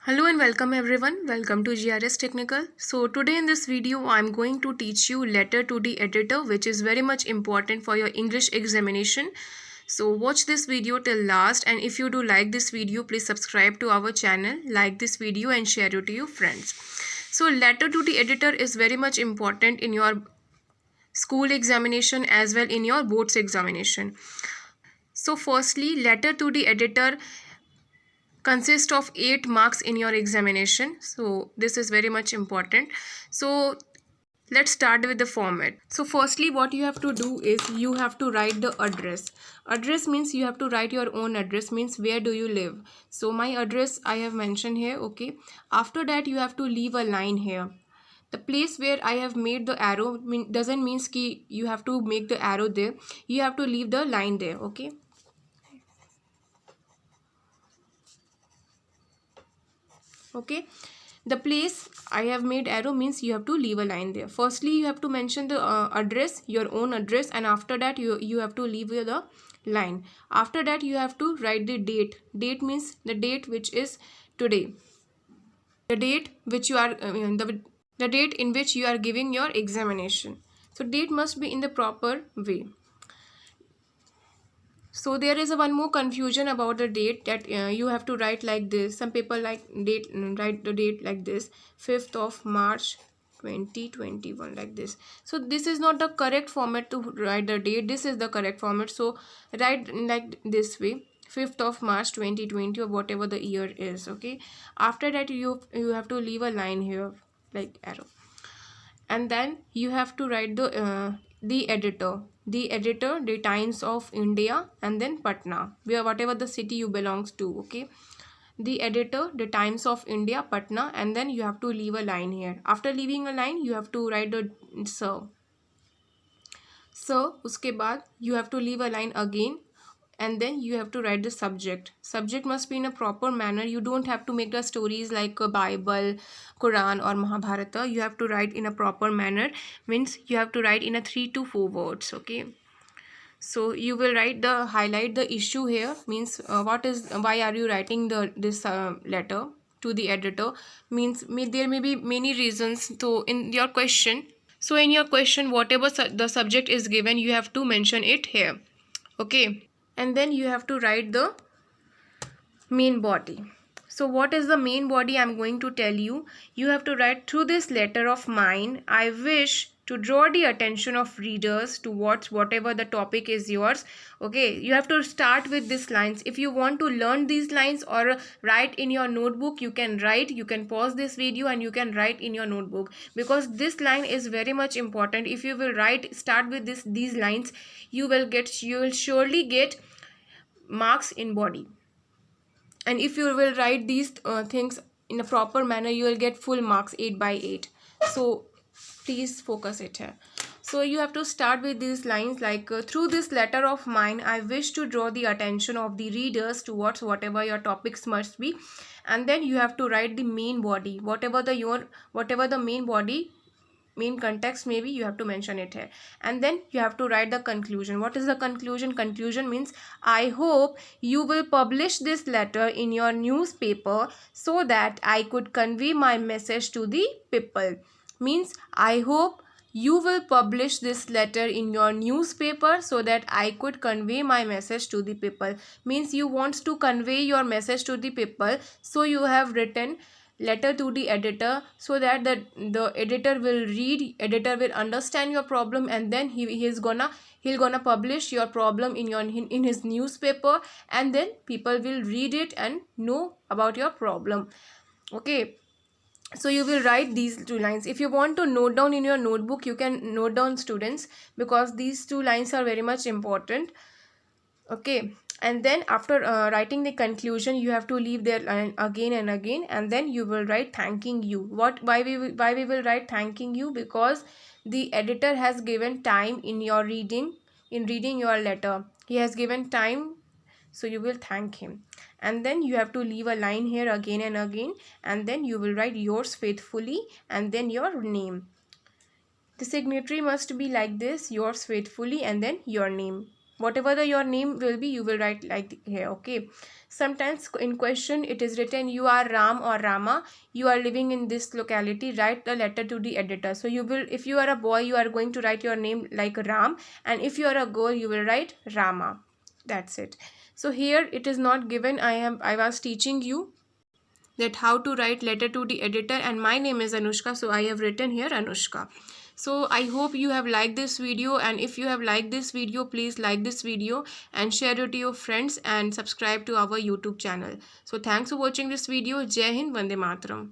Hello and welcome everyone. Welcome to GRS Technical. So today in this video I'm going to teach you letter to the editor, which is very much important for your English examination. So watch this video till last, and if you do like this video, please subscribe to our channel, like this video and share it to your friends. So letter to the editor is very much important in your school examination as well in your boards examination. So firstly, letter to the editor consist of 8 marks in your examination, so this is very much important. So let's start with the format. So firstly, what you have to do is you have to write the address means you have to write your own address, means where do you live. So my address I have mentioned here. Okay, after that you have to leave a line here. The place where I have made the arrow doesn't means ki you have to make the arrow there, you have to leave the line there. Okay, okay, the place I have made arrow means you have to leave a line there. Firstly you have to mention the address, your own address, and after that you have to leave the line. After that you have to write the date means the date which is today, the date which you are the date in which you are giving your examination. So date must be in the proper way. So there is a one more confusion about the date, that you have to write like this. Some people like date, write the date like this, 5th of March 2021, like this. So this is not the correct format to write the date. This is the correct format. So write like this way, 5th of March 2020, or whatever the year is. Okay, after that you have to leave a line here like arrow, and then you have to write the editor, the Times of India, and then Patna, where whatever the city you belongs to. Okay, the editor, the Times of India, Patna, and then you have to leave a line here. After leaving a line you have to write the sir, uske baad you have to leave a line again, and then you have to write the subject must be in a proper manner. You don't have to make the stories like a Bible, Quran or Mahabharata. You have to write in a proper manner, means you have to write in a 3 to 4 words. Okay, so you will highlight the issue here, means why are you writing this letter to the editor, means there may be many reasons. So in your question, whatever the subject is given, you have to mention it here. Okay, and then you have to write the main body. So what is the main body? I'm going to tell you. You have to write, through this letter of mine I wish to draw the attention of readers towards whatever the topic is yours. Okay, you have to start with these lines. If you want to learn these lines or write in your notebook, you can write, you can pause this video and you can write in your notebook, because this line is very much important. If you will start with these lines, you will surely get marks in body. And if you will write these things in a proper manner, you will get full marks, 8 by 8. So please focus it here. So you have to start with these lines like, through this letter of mine I wish to draw the attention of the readers towards whatever your topics must be. And then you have to write the main body, whatever the main body, main context maybe, you have to mention it here. And then you have to write the conclusion. What is the conclusion means, I hope you will publish this letter in your newspaper so that I could convey my message to the people. Means I hope you will publish this letter in your newspaper so that I could convey my message to the people. Means you want to convey your message to the people, so you have written letter to the editor, so that the editor will read, editor will understand your problem, and then he'll gonna publish your problem in his newspaper, and then people will read it and know about your problem. Okay, so you will write these 2 lines. If you want to note down in your notebook, you can note down, students, because these 2 lines are very much important. Okay, and then after writing the conclusion, you have to leave there again and again, and then you will write thanking you. Why we will write thanking you? Because the editor has given time in reading your letter. He has given time, so you will thank him. And then you have to leave a line here again and again, and then you will write yours faithfully and then your name. The signatory must be like this, yours faithfully and then your name. whatever your name will be, you will write like here. Okay, sometimes in question it is written you are Ram or Rama, you are living in this locality, write the letter to the editor. So you will, if you are a boy, you are going to write your name like Ram, and if you are a girl, you will write Rama. That's it. So here it is not given. I was teaching you that how to write letter to the editor, and my name is Anushka, so I have written here Anushka. So I hope you have liked this video, and if you have liked this video, please like this video and share it to your friends and subscribe to our YouTube channel. So thanks for watching this video. Jai Hind, Vande Mataram.